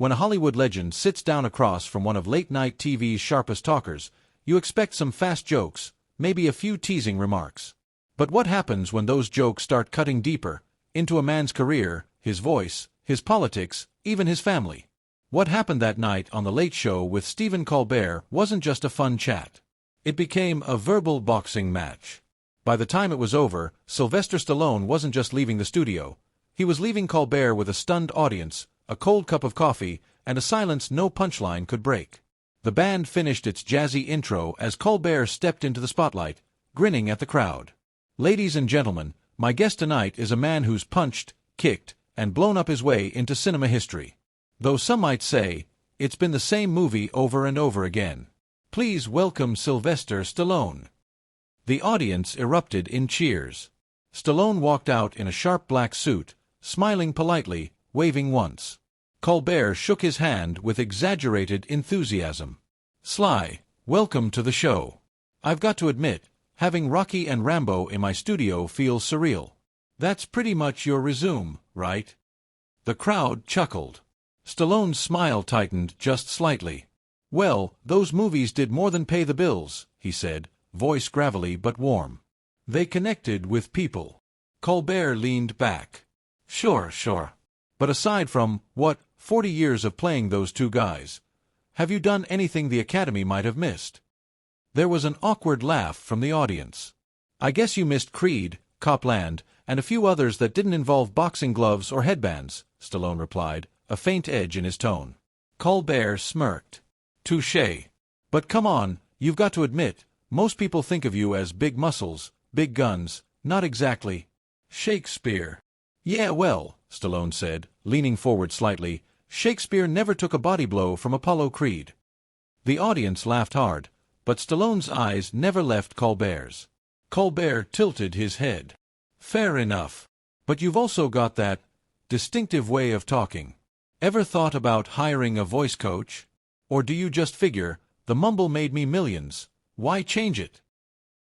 When a Hollywood legend sits down across from one of late-night TV's sharpest talkers, you expect some fast jokes, maybe a few teasing remarks. But what happens when those jokes start cutting deeper, into a man's career, his voice, his politics, even his family? What happened that night on The Late Show with Stephen Colbert wasn't just a fun chat. It became a verbal boxing match. By the time it was over, Sylvester Stallone wasn't just leaving the studio. He was leaving Colbert with a stunned audience, a cold cup of coffee, and a silence no punchline could break. The band finished its jazzy intro as Colbert stepped into the spotlight, grinning at the crowd. Ladies and gentlemen, my guest tonight is a man who's punched, kicked, and blown up his way into cinema history. Though some might say, it's been the same movie over and over again. Please welcome Sylvester Stallone. The audience erupted in cheers. Stallone walked out in a sharp black suit, smiling politely, waving once. Colbert shook his hand with exaggerated enthusiasm. "Sly, welcome to the show. I've got to admit, having Rocky and Rambo in my studio feels surreal. That's pretty much your resume, right?" The crowd chuckled. Stallone's smile tightened just slightly. "Well, those movies did more than pay the bills," he said, voice gravelly but warm. "They connected with people." Colbert leaned back. Sure. But aside from, 40 years of playing those two guys, have you done anything the Academy might have missed?" There was an awkward laugh from the audience. "I guess you missed Creed, Copland, and a few others that didn't involve boxing gloves or headbands," Stallone replied, a faint edge in his tone. Colbert smirked. "Touché. But come on, you've got to admit, most people think of you as big muscles, big guns, not exactly Shakespeare." "Yeah, well," Stallone said, leaning forward slightly, "Shakespeare never took a body blow from Apollo Creed." The audience laughed hard, but Stallone's eyes never left Colbert's. Colbert tilted his head. "Fair enough. But you've also got that distinctive way of talking. Ever thought about hiring a voice coach? Or do you just figure, the mumble made me millions, why change it?"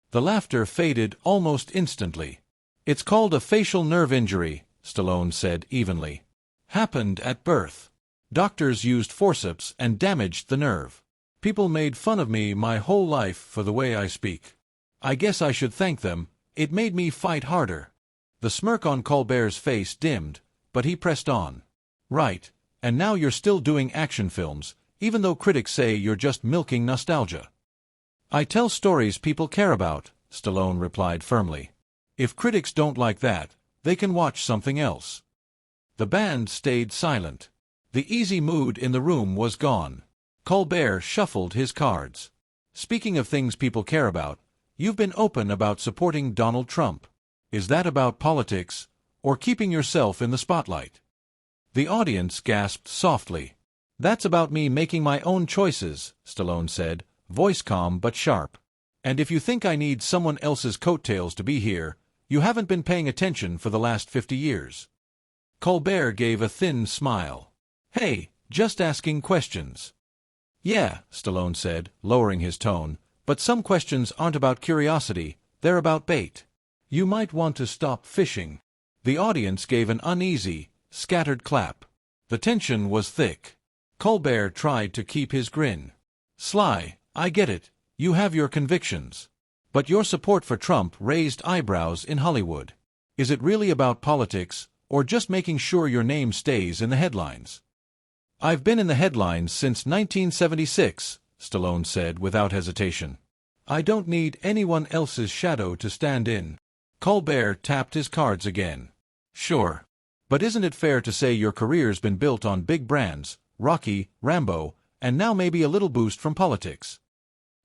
The laughter faded almost instantly. "It's called a facial nerve injury," Stallone said evenly. "Happened at birth. Doctors used forceps and damaged the nerve. People made fun of me my whole life for the way I speak. I guess I should thank them, it made me fight harder." The smirk on Colbert's face dimmed, but he pressed on. "Right, and now you're still doing action films, even though critics say you're just milking nostalgia." "I tell stories people care about," Stallone replied firmly. "If critics don't like that, they can watch something else." The band stayed silent. The easy mood in the room was gone. Colbert shuffled his cards. "Speaking of things people care about, you've been open about supporting Donald Trump. Is that about politics, or keeping yourself in the spotlight?" The audience gasped softly. "That's about me making my own choices," Stallone said, voice calm but sharp. "And if you think I need someone else's coattails to be here, you haven't been paying attention for the last 50 years. Colbert gave a thin smile. "Hey, just asking questions." "Yeah," Stallone said, lowering his tone, "but some questions aren't about curiosity, they're about bait. You might want to stop fishing." The audience gave an uneasy, scattered clap. The tension was thick. Colbert tried to keep his grin. "Sly, I get it, you have your convictions. But your support for Trump raised eyebrows in Hollywood. Is it really about politics, or just making sure your name stays in the headlines?" "I've been in the headlines since 1976, Stallone said without hesitation. "I don't need anyone else's shadow to stand in." Colbert tapped his cards again. "Sure. But isn't it fair to say your career's been built on big brands, Rocky, Rambo, and now maybe a little boost from politics?"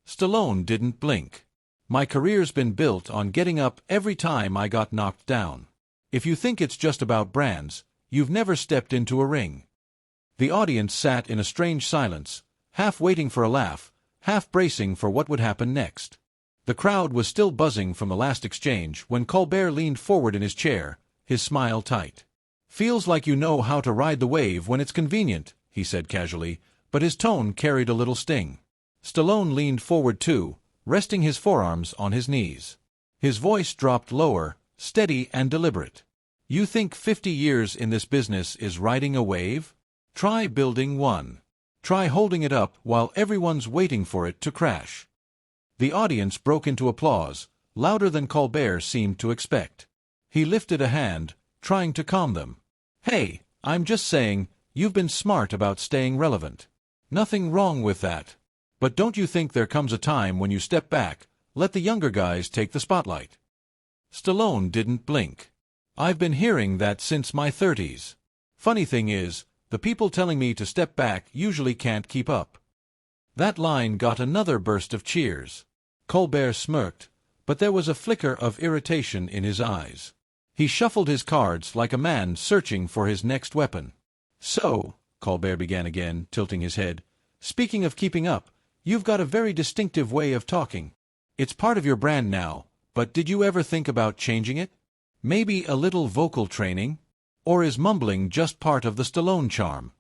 Stallone didn't blink. "My career's been built on getting up every time I got knocked down. If you think it's just about brands, you've never stepped into a ring." The audience sat in a strange silence, half waiting for a laugh, half bracing for what would happen next. The crowd was still buzzing from the last exchange when Colbert leaned forward in his chair, his smile tight. "Feels like you know how to ride the wave when it's convenient," he said casually, but his tone carried a little sting. Stallone leaned forward too, resting his forearms on his knees. His voice dropped lower, steady and deliberate. "You think 50 years in this business is riding a wave?" Try building one. Try holding it up while everyone's waiting for it to crash. The audience broke into applause, louder than Colbert seemed to expect. He lifted a hand, trying to calm them. Hey, I'm just saying, you've been smart about staying relevant. Nothing wrong with that. But don't you think there comes a time when you step back, let the younger guys take the spotlight? Stallone didn't blink. I've been hearing that since my 30s. Funny thing is, the people telling me to step back usually can't keep up. That line got another burst of cheers. Colbert smirked, but there was a flicker of irritation in his eyes. He shuffled his cards like a man searching for his next weapon. So, Colbert began again, tilting his head, speaking of keeping up, you've got a very distinctive way of talking. It's part of your brand now, but did you ever think about changing it? Maybe a little vocal training? Or is mumbling just part of the Stallone charm?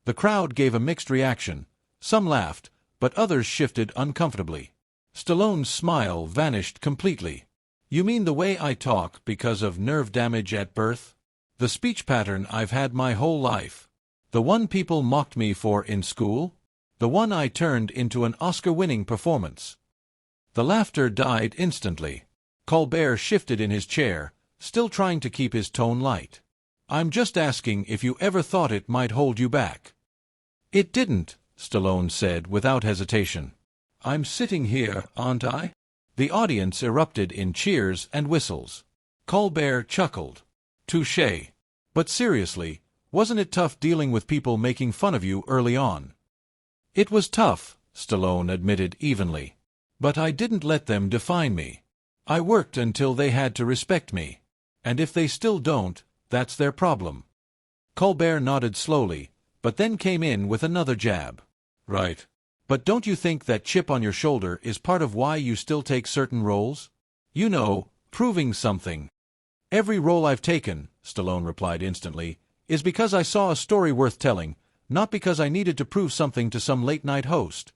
The crowd gave a mixed reaction. Some laughed, but others shifted uncomfortably. Stallone's smile vanished completely. You mean the way I talk because of nerve damage at birth? The speech pattern I've had my whole life? The one people mocked me for in school? The one I turned into an Oscar-winning performance? The laughter died instantly. Colbert shifted in his chair, still trying to keep his tone light. I'm just asking if you ever thought it might hold you back. It didn't, Stallone said without hesitation. I'm sitting here, aren't I? The audience erupted in cheers and whistles. Colbert chuckled. Touché. But seriously, wasn't it tough dealing with people making fun of you early on? It was tough, Stallone admitted evenly. But I didn't let them define me. I worked until they had to respect me. And if they still don't, that's their problem. Colbert nodded slowly, but then came in with another jab. Right. But don't you think that chip on your shoulder is part of why you still take certain roles? You know, proving something. Every role I've taken, Stallone replied instantly, is because I saw a story worth telling, not because I needed to prove something to some late-night host.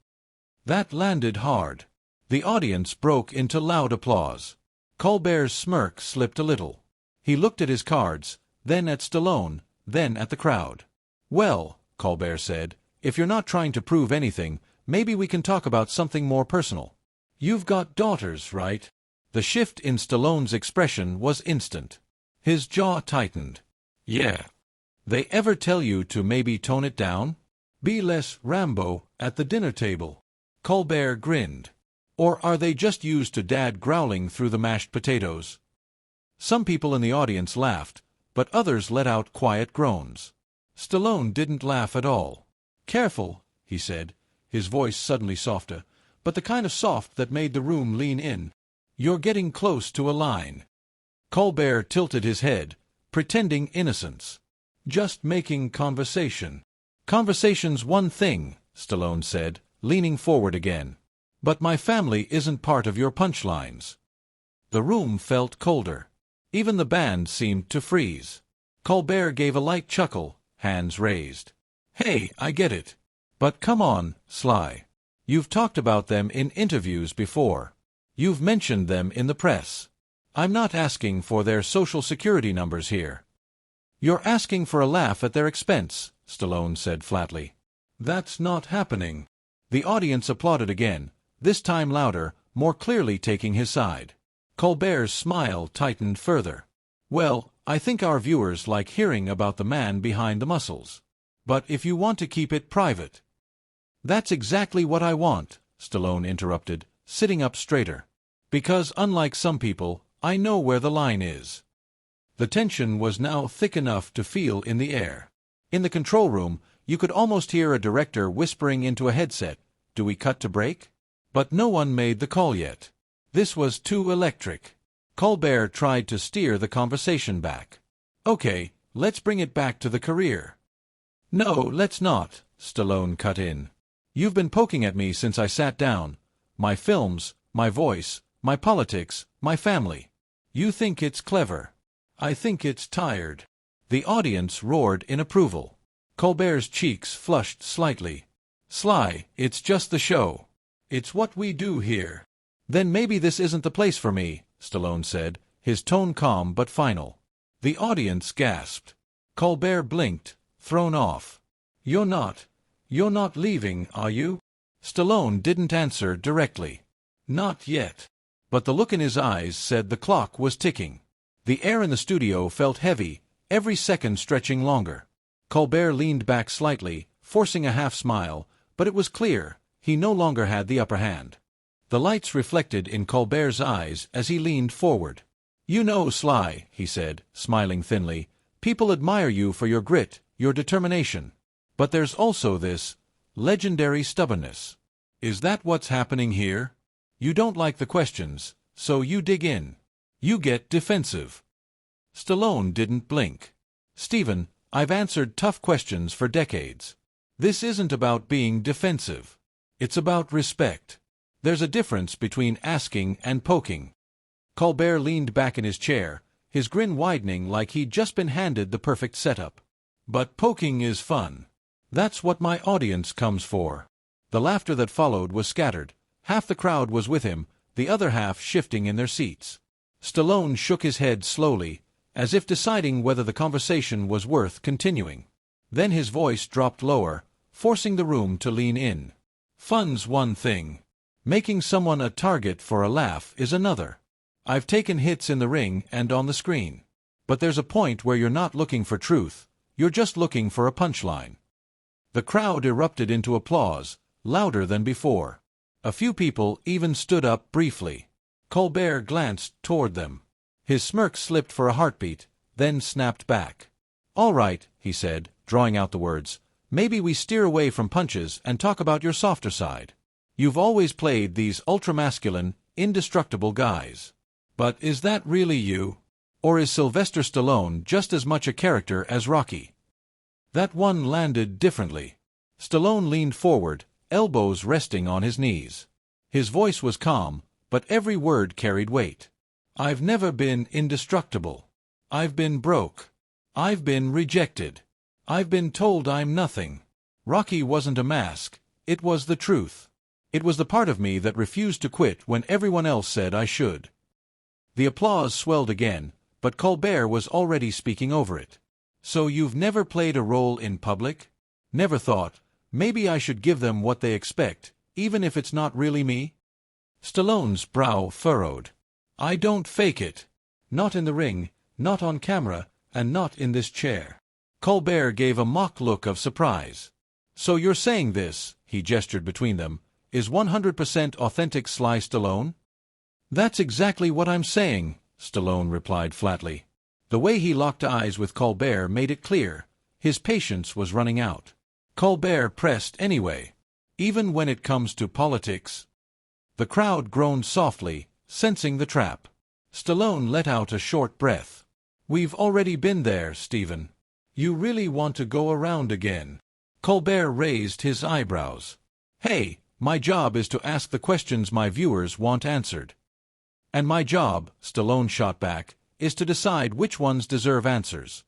That landed hard. The audience broke into loud applause. Colbert's smirk slipped a little. He looked at his cards, then at Stallone, then at the crowd. Well, Colbert said, if you're not trying to prove anything, maybe we can talk about something more personal. You've got daughters, right? The shift in Stallone's expression was instant. His jaw tightened. Yeah. They ever tell you to maybe tone it down? Be less Rambo at the dinner table? Colbert grinned. Or are they just used to Dad growling through the mashed potatoes? Some people in the audience laughed, but others let out quiet groans. Stallone didn't laugh at all. Careful, he said, his voice suddenly softer, but the kind of soft that made the room lean in. You're getting close to a line. Colbert tilted his head, pretending innocence. Just making conversation. Conversation's one thing, Stallone said, leaning forward again. But my family isn't part of your punchlines. The room felt colder. Even the band seemed to freeze. Colbert gave a light chuckle, hands raised. Hey, I get it. But come on, Sly. You've talked about them in interviews before. You've mentioned them in the press. I'm not asking for their social security numbers here. You're asking for a laugh at their expense, Stallone said flatly. That's not happening. The audience applauded again, this time louder, more clearly taking his side. Colbert's smile tightened further. Well, I think our viewers like hearing about the man behind the muscles. But if you want to keep it private... That's exactly what I want, Stallone interrupted, sitting up straighter. Because unlike some people, I know where the line is. The tension was now thick enough to feel in the air. In the control room, you could almost hear a director whispering into a headset, "Do we cut to break?" But no one made the call yet. This was too electric. Colbert tried to steer the conversation back. Okay, let's bring it back to the career. No, let's not, Stallone cut in. You've been poking at me since I sat down. My films, my voice, my politics, my family. You think it's clever. I think it's tired. The audience roared in approval. Colbert's cheeks flushed slightly. Sly, it's just the show. It's what we do here. Then maybe this isn't the place for me, Stallone said, his tone calm but final. The audience gasped. Colbert blinked, thrown off. You're not leaving, are you? Stallone didn't answer directly. Not yet. But the look in his eyes said the clock was ticking. The air in the studio felt heavy, every second stretching longer. Colbert leaned back slightly, forcing a half-smile, but it was clear, he no longer had the upper hand. The lights reflected in Colbert's eyes as he leaned forward. "You know, Sly," he said, smiling thinly, "people admire you for your grit, your determination. But there's also this legendary stubbornness. Is that what's happening here? You don't like the questions, so you dig in. You get defensive." Stallone didn't blink. "Stephen, I've answered tough questions for decades. This isn't about being defensive. It's about respect. There's a difference between asking and poking." Colbert leaned back in his chair, his grin widening like he'd just been handed the perfect setup. "But poking is fun. That's what my audience comes for." The laughter that followed was scattered. Half the crowd was with him, the other half shifting in their seats. Stallone shook his head slowly, as if deciding whether the conversation was worth continuing. Then his voice dropped lower, forcing the room to lean in. "Fun's one thing. Making someone a target for a laugh is another. I've taken hits in the ring and on the screen. But there's a point where you're not looking for truth, you're just looking for a punchline." The crowd erupted into applause, louder than before. A few people even stood up briefly. Colbert glanced toward them. His smirk slipped for a heartbeat, then snapped back. "All right," he said, drawing out the words, "maybe we steer away from punches and talk about your softer side. You've always played these ultra-masculine, indestructible guys. But is that really you? Or is Sylvester Stallone just as much a character as Rocky?" That one landed differently. Stallone leaned forward, elbows resting on his knees. His voice was calm, but every word carried weight. "I've never been indestructible. I've been broke. I've been rejected. I've been told I'm nothing. Rocky wasn't a mask, it was the truth. It was the part of me that refused to quit when everyone else said I should." The applause swelled again, but Colbert was already speaking over it. "So you've never played a role in public? Never thought, maybe I should give them what they expect, even if it's not really me?" Stallone's brow furrowed. "I don't fake it. Not in the ring, not on camera, and not in this chair." Colbert gave a mock look of surprise. "So you're saying this," he gestured between them, "is 100% authentic Sly Stallone?" "That's exactly what I'm saying," Stallone replied flatly. The way he locked eyes with Colbert made it clear. His patience was running out. Colbert pressed anyway. "Even when it comes to politics?" The crowd groaned softly, sensing the trap. Stallone let out a short breath. "We've already been there, Stephen. You really want to go around again?" Colbert raised his eyebrows. "Hey, my job is to ask the questions my viewers want answered." "And my job," Stallone shot back, "is to decide which ones deserve answers."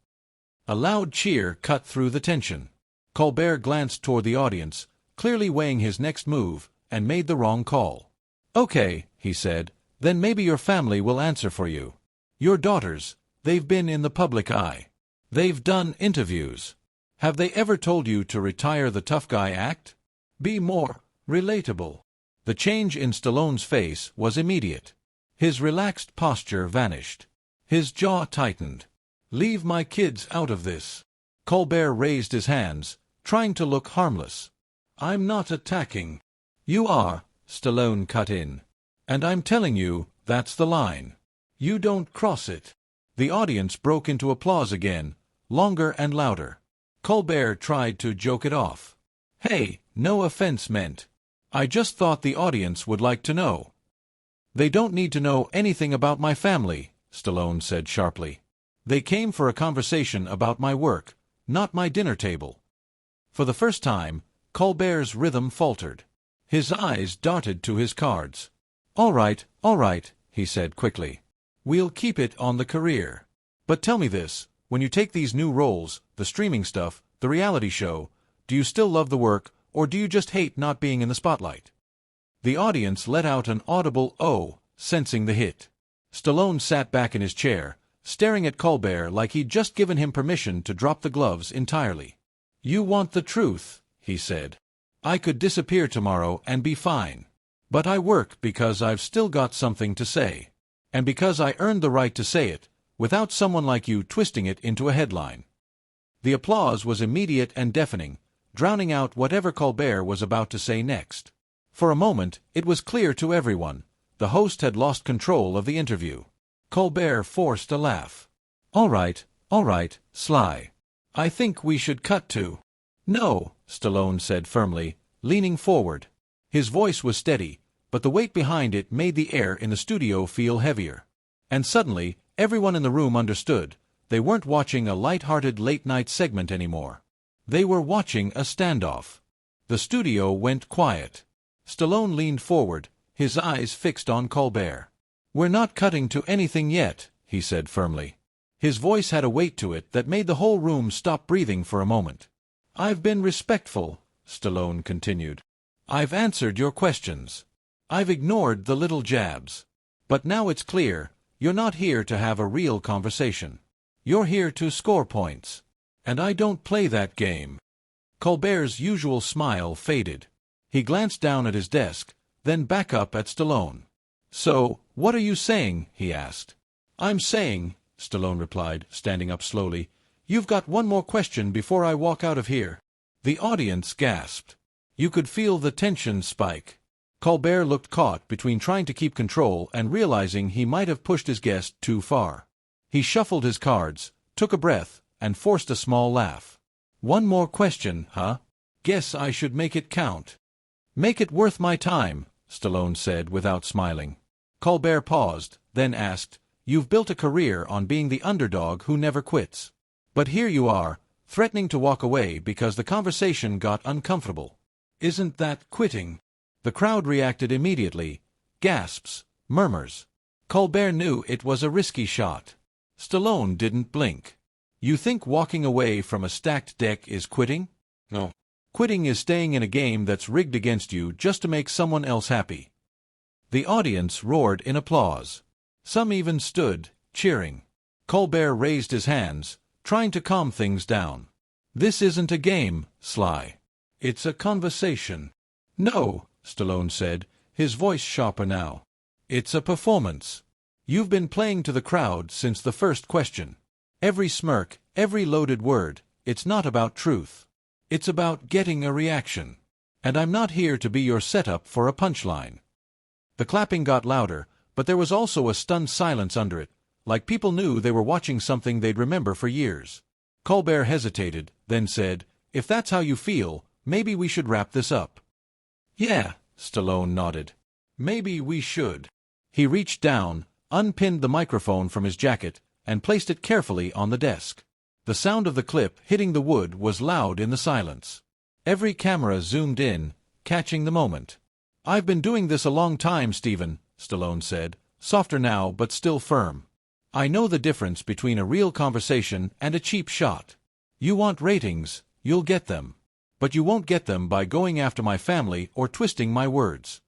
A loud cheer cut through the tension. Colbert glanced toward the audience, clearly weighing his next move, and made the wrong call. "Okay," he said, "then maybe your family will answer for you. Your daughters, they've been in the public eye. They've done interviews. Have they ever told you to retire the tough guy act? Be more relatable?" The change in Stallone's face was immediate. His relaxed posture vanished. His jaw tightened. "Leave my kids out of this." Colbert raised his hands, trying to look harmless. "I'm not attacking." "You are," Stallone cut in. "And I'm telling you, that's the line. You don't cross it." The audience broke into applause again, longer and louder. Colbert tried to joke it off. "Hey, no offense meant. I just thought the audience would like to know." "They don't need to know anything about my family," Stallone said sharply. "They came for a conversation about my work, not my dinner table." For the first time, Colbert's rhythm faltered. His eyes darted to his cards. All right, he said quickly. "We'll keep it on the career. But tell me this, when you take these new roles, the streaming stuff, the reality show, do you still love the work, or do you just hate not being in the spotlight?" The audience let out an audible "oh," sensing the hit. Stallone sat back in his chair, staring at Colbert like he'd just given him permission to drop the gloves entirely. "You want the truth," he said. "I could disappear tomorrow and be fine. But I work because I've still got something to say. And because I earned the right to say it, without someone like you twisting it into a headline." The applause was immediate and deafening, drowning out whatever Colbert was about to say next. For a moment, it was clear to everyone. The host had lost control of the interview. Colbert forced a laugh. All right, Sly. I think we should cut to." "No," Stallone said firmly, leaning forward. His voice was steady, but the weight behind it made the air in the studio feel heavier. And suddenly, everyone in the room understood. They weren't watching a light-hearted late-night segment anymore. They were watching a standoff. The studio went quiet. Stallone leaned forward, his eyes fixed on Colbert. "We're not cutting to anything yet," he said firmly. His voice had a weight to it that made the whole room stop breathing for a moment. "I've been respectful," Stallone continued. "I've answered your questions. I've ignored the little jabs. But now it's clear, you're not here to have a real conversation. You're here to score points. And I don't play that game." Colbert's usual smile faded. He glanced down at his desk, then back up at Stallone. "So, what are you saying?" he asked. "I'm saying," Stallone replied, standing up slowly, "you've got one more question before I walk out of here." The audience gasped. You could feel the tension spike. Colbert looked caught between trying to keep control and realizing he might have pushed his guest too far. He shuffled his cards, took a breath, and forced a small laugh. "One more question, huh? Guess I should make it count." "Make it worth my time," Stallone said without smiling. Colbert paused, then asked, "You've built a career on being the underdog who never quits. But here you are, threatening to walk away because the conversation got uncomfortable. Isn't that quitting?" The crowd reacted immediately. Gasps, murmurs. Colbert knew it was a risky shot. Stallone didn't blink. "You think walking away from a stacked deck is quitting? No. Quitting is staying in a game that's rigged against you just to make someone else happy." The audience roared in applause. Some even stood, cheering. Colbert raised his hands, trying to calm things down. "This isn't a game, Sly. It's a conversation." "No," Stallone said, his voice sharper now. "It's a performance. You've been playing to the crowd since the first question. Every smirk, every loaded word, it's not about truth. It's about getting a reaction. And I'm not here to be your setup for a punchline." The clapping got louder, but there was also a stunned silence under it, like people knew they were watching something they'd remember for years. Colbert hesitated, then said, "If that's how you feel, maybe we should wrap this up." "Yeah," Stallone nodded. "Maybe we should." He reached down, unpinned the microphone from his jacket, and placed it carefully on the desk. The sound of the clip hitting the wood was loud in the silence. Every camera zoomed in, catching the moment. "I've been doing this a long time, Stephen," Stallone said, softer now but still firm. "I know the difference between a real conversation and a cheap shot. You want ratings, you'll get them. But you won't get them by going after my family or twisting my words."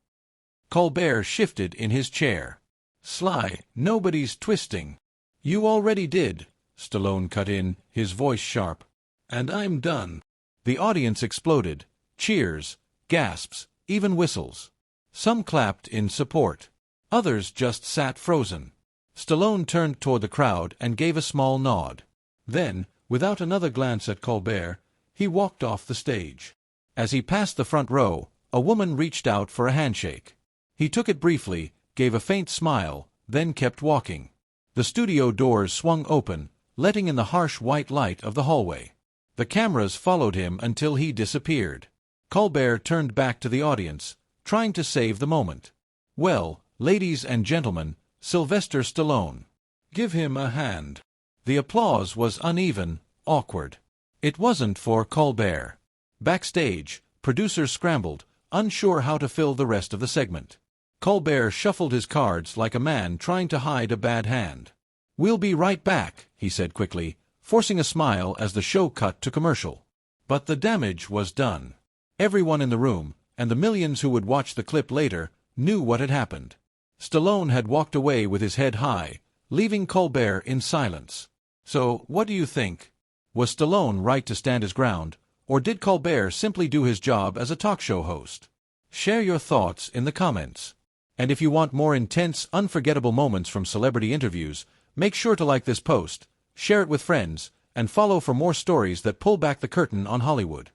Colbert shifted in his chair. "Sly, nobody's twisting." "You already did," Stallone cut in, his voice sharp. "And I'm done." The audience exploded. Cheers, gasps, even whistles. Some clapped in support. Others just sat frozen. Stallone turned toward the crowd and gave a small nod. Then, without another glance at Colbert, he walked off the stage. As he passed the front row, a woman reached out for a handshake. He took it briefly, gave a faint smile, then kept walking. The studio doors swung open, letting in the harsh white light of the hallway. The cameras followed him until he disappeared. Colbert turned back to the audience, trying to save the moment. "Well, ladies and gentlemen, Sylvester Stallone. Give him a hand." The applause was uneven, awkward. It wasn't for Colbert. Backstage, producers scrambled, unsure how to fill the rest of the segment. Colbert shuffled his cards like a man trying to hide a bad hand. "We'll be right back," he said quickly, forcing a smile as the show cut to commercial. But the damage was done. Everyone in the room, and the millions who would watch the clip later, knew what had happened. Stallone had walked away with his head high, leaving Colbert in silence. So, what do you think? Was Stallone right to stand his ground, Or did Colbert simply do his job as a talk show host? Share your thoughts in the comments. And if you want more intense, unforgettable moments from celebrity interviews, make sure to like this post, share it with friends, and follow for more stories that pull back the curtain on Hollywood.